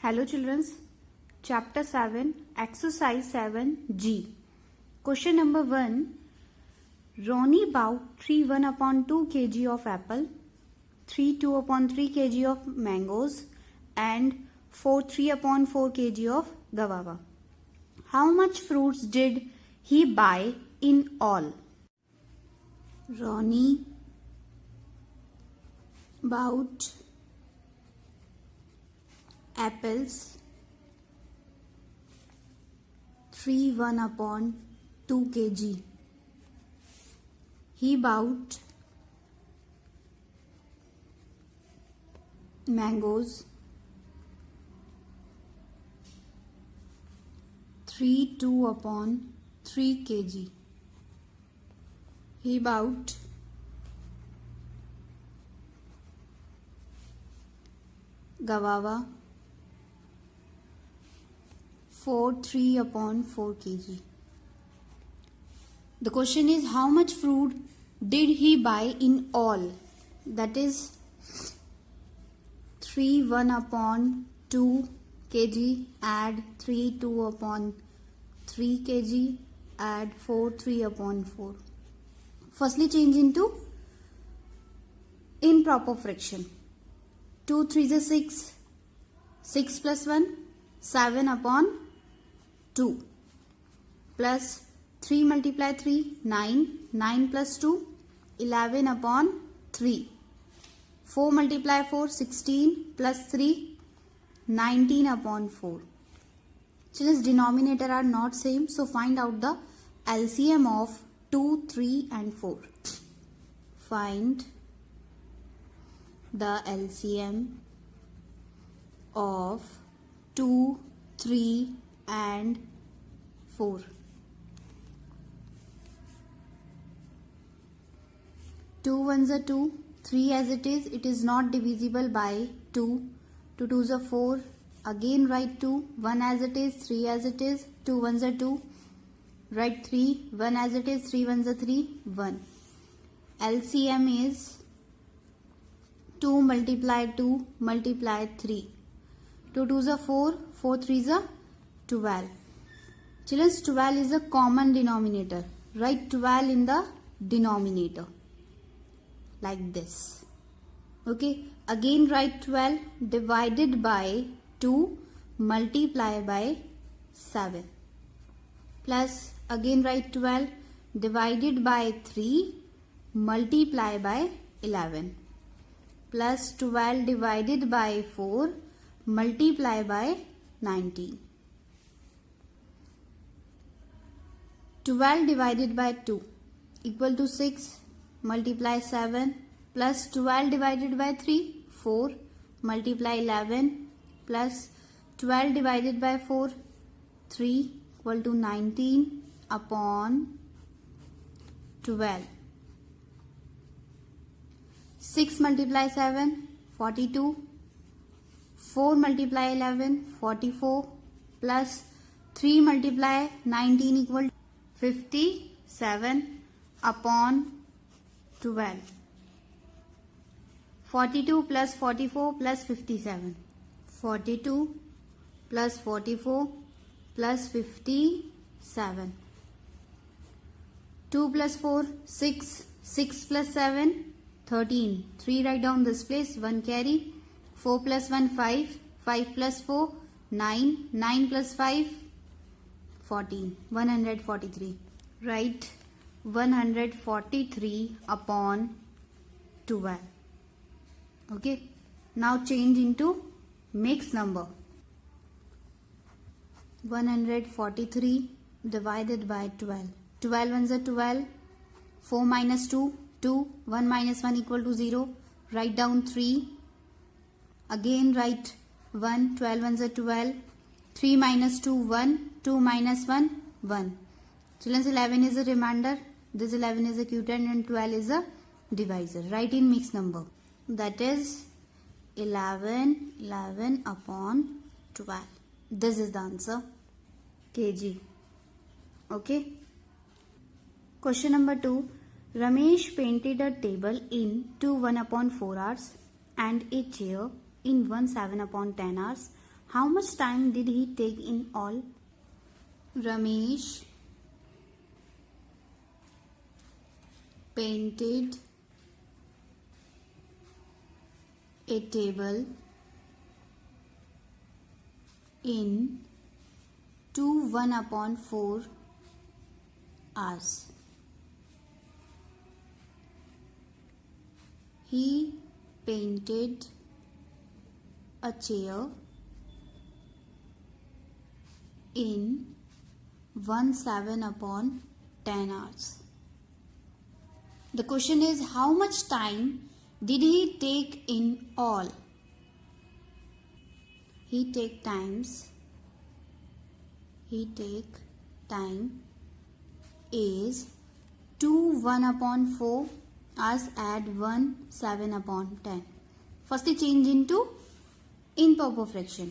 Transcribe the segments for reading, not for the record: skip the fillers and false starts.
Hello children, chapter 7, exercise 7G. Question number 1. Ronnie bought 3 1 upon 2 kg of apple, 3 2 upon 3 kg of mangoes and 4 3 upon 4 kg of guava. How much fruits did he buy in all? Ronnie bought apples 3 1 upon 2 kg. He bought mangoes 3 2 upon 3 kg. He bought guava 4 3 upon 4 kg. The question is, how much fruit did he buy in all? That is 3 1 upon 2 kg, add 3 2 upon 3 kg, add 4 3 upon 4. Firstly, change into improper fraction. 2 3 is 6, 6 plus 1, 7 upon 2 plus 3 multiply 3, 9, 9 plus 2, 11 upon 3. 4 multiply 4, 16 plus 3, 19 upon 4. Children's denominator are not same, so find out the LCM of 2, 3 and 4. Find the LCM of 2, 3 and 4. 2 ones are 2, 3 as it is not divisible by 2, 2 twos are 4, again write 2, 1 as it is, 3 as it is, 2 ones are 2, write 3, 1 as it is, 3 ones are 3, 1. LCM is 2 multiply 2 multiply 3. 2 twos are 4, 4 threes are 12. Children, 12 is a common denominator. Write 12 in the denominator like this. Okay, again write 12 divided by 2 multiply by 7 plus again write 12 divided by 3 multiply by 11 plus 12 divided by 4 multiply by 19. 12 divided by 2 equal to 6 multiply 7 plus 12 divided by 3 4 multiply 11 plus 12 divided by 4 3 equal to 19 upon 12. 6 multiply 7 42, 4 multiply 11 44 plus 3 multiply 19 equal to 57 upon 12. 42 plus 44 plus 57. 42 plus 44 plus 57. 2 plus 4 6. 6 plus 7 13. 3 write down this place. 1 carry. 4 plus 1 5. 5 plus 4 9. 9 plus 5 14. 143. Write 143 upon 12. Okay. Now change into mixed number. 143 divided by 12. 12 ones are 12. 4 minus 2, 2. 1 minus 1 equal to 0. Write down 3. Again write 1. 12 ones are 12. 3 minus 2, 1. 2 minus 1, 1. Children, 11 is a remainder. This 11 is a quotient and 12 is a divisor. Write in mixed number. That is 11 upon 12. This is the answer. kg. Okay. Question number 2. Ramesh painted a table in 2 1 upon 4 hours and a chair in 1 7 upon 10 hours. How much time did he take in all? Ramesh painted a table in 1/4 hours. He painted a chair in 1/7/10 hours. The question is, how much time did he take in all? He take time is 1/4 hours, add 1/7/10. Firstly change into improper fraction.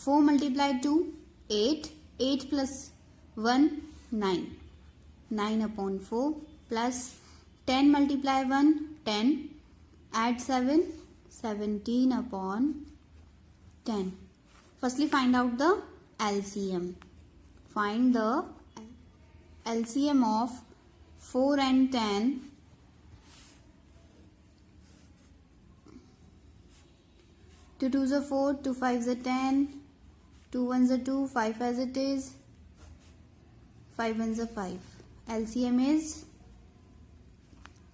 4 multiplied 2, 8. 8 plus 1, 9. 9/4 plus 10 multiply 1, 10. Add 7, 17/10. Firstly find out the LCM. Find the LCM of 4 and 10. 2 2s are 4, 2 5s are 10, 2 1s are 2, 5 as it is, 5 1s are 5. LCM is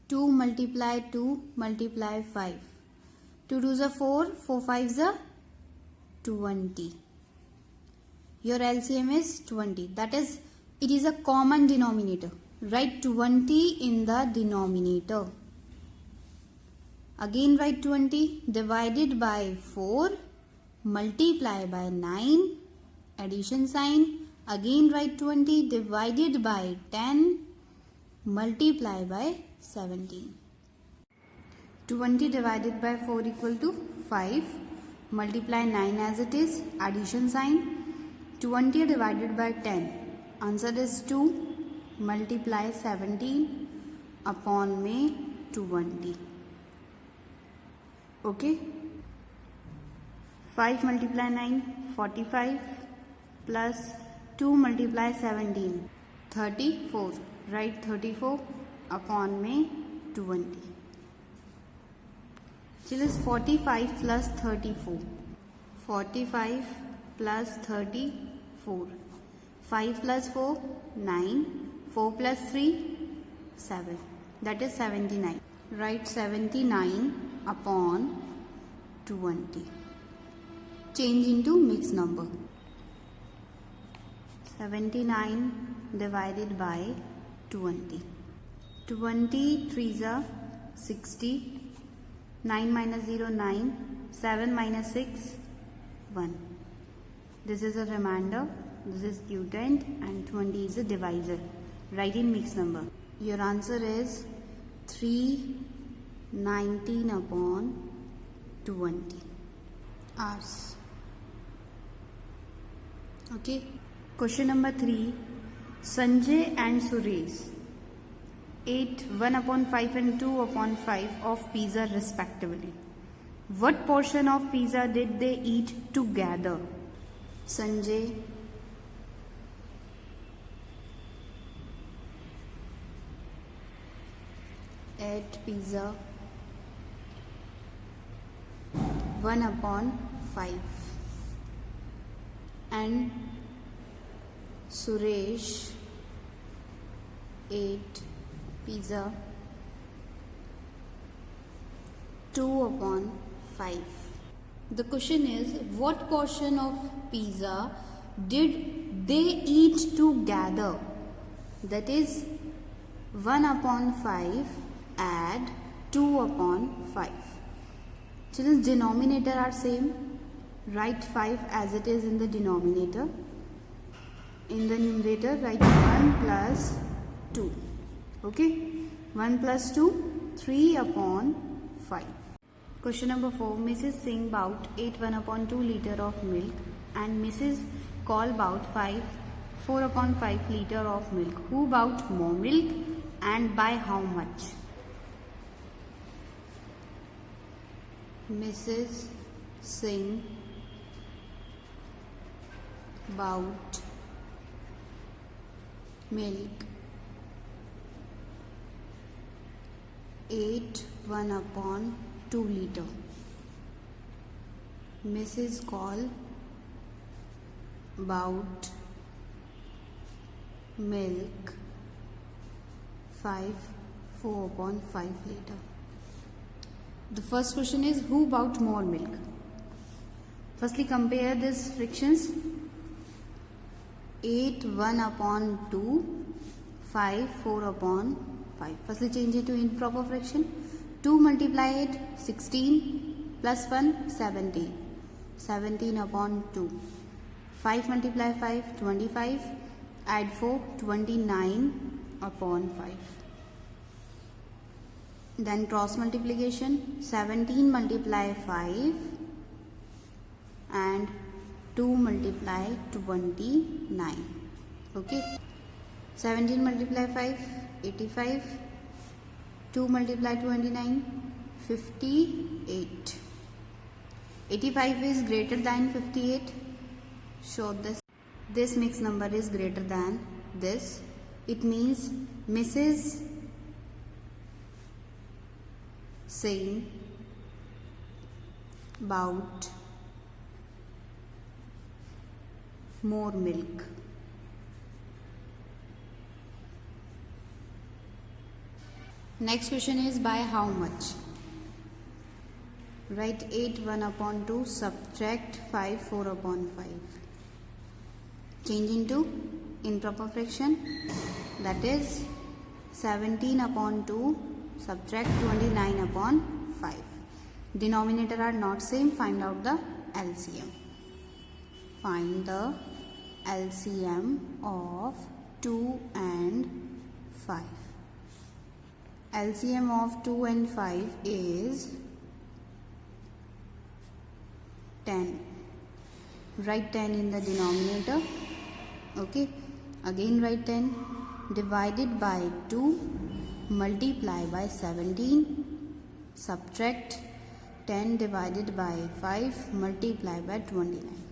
2 multiply 2 multiply 5. 2 2s are 4, 4 5s are 20. Your LCM is 20. That is, it is a common denominator. Write 20 in the denominator. Again write 20 divided by 4 multiply by 9, addition sign. Again write 20 divided by 10 multiply by 17. 20 divided by 4 equal to 5. Multiply 9 as it is, addition sign. 20 divided by 10. Answer is 2. Multiply 17 upon में 20. Okay. 5 multiply 9, 45 plus 2 multiply 17, 34. Write 34 upon में 20. So this is 45 plus 34. 45 plus 34. 5 plus 4, 9. 4 plus 3, 7. That is 79. Write 79 upon 20. Change into mixed number. 79 divided by 20. 20 3s are 60. 9 minus 0, 9. 7 minus 6, 1. This is a remainder. This is quotient and 20 is a divisor. Write in mixed number. Your answer is 319 upon 20 hours. Okay. Question number 3. Sanjay and Suresh ate 1/5 and 2/5 of pizza respectively. What portion of pizza did they eat together? Sanjay ate pizza 1/5 and Suresh ate pizza 2/5. The question is, what portion of pizza did they eat together? That is 1/5 add 2/5. Children, denominator are same. Write 5 as it is in the denominator. In the numerator, write 1 plus 2. Okay? 1 plus 2, 3/5. Question number 4. Mrs. Singh bought 1/2 liter of milk and Mrs. Kaul bought 4/5 liter of milk. Who bought more milk and by how much? Mrs. Singh about milk. 8 1/2 liter. Mrs. call about milk 5 4/5 liter. The first question is who bought more milk? Firstly, compare these fractions. 8 1/2, 5 4/5. Firstly, change it to improper fraction. 2 multiply 8, 16 plus 1, 17. 17/2. 5 multiply 5, 25. Add 4, 29/5. Then cross multiplication. 17 multiply 5 and 2 multiply 29. Okay. 17 multiply 5, 85. 2 multiply 29, 58. 85 is greater than 58. Show this. This mixed number is greater than this. It means Mrs. saying about more milk. Next question is by how much? Write 8 1/2, subtract 5 4/5. Change into improper fraction, that is 17/2, subtract 29/5. Denominator are not same. Find out the LCM. Find the LCM of 2 and 5. LCM of 2 and 5 is 10. Write 10 in the denominator. Okay. Again write 10. Divided by 2. Multiply by 17. Subtract 10 divided by 5. Multiply by 29.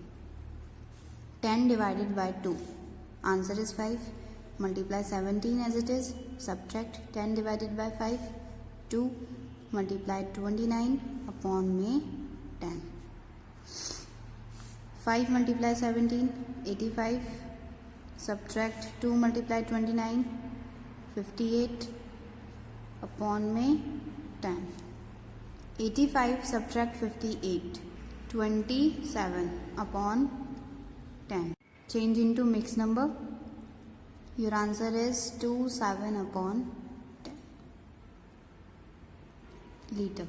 10 divided by 2. Answer is 5. Multiply 17 as it is. Subtract 10 divided by 5. 2. Multiply 29 upon में 10. 5 multiply 17. 85. Subtract 2 multiply 29. 58 upon में 10. 85 subtract 58. 27 upon 10. Change into mixed number. Your answer is 2 7/10 liter.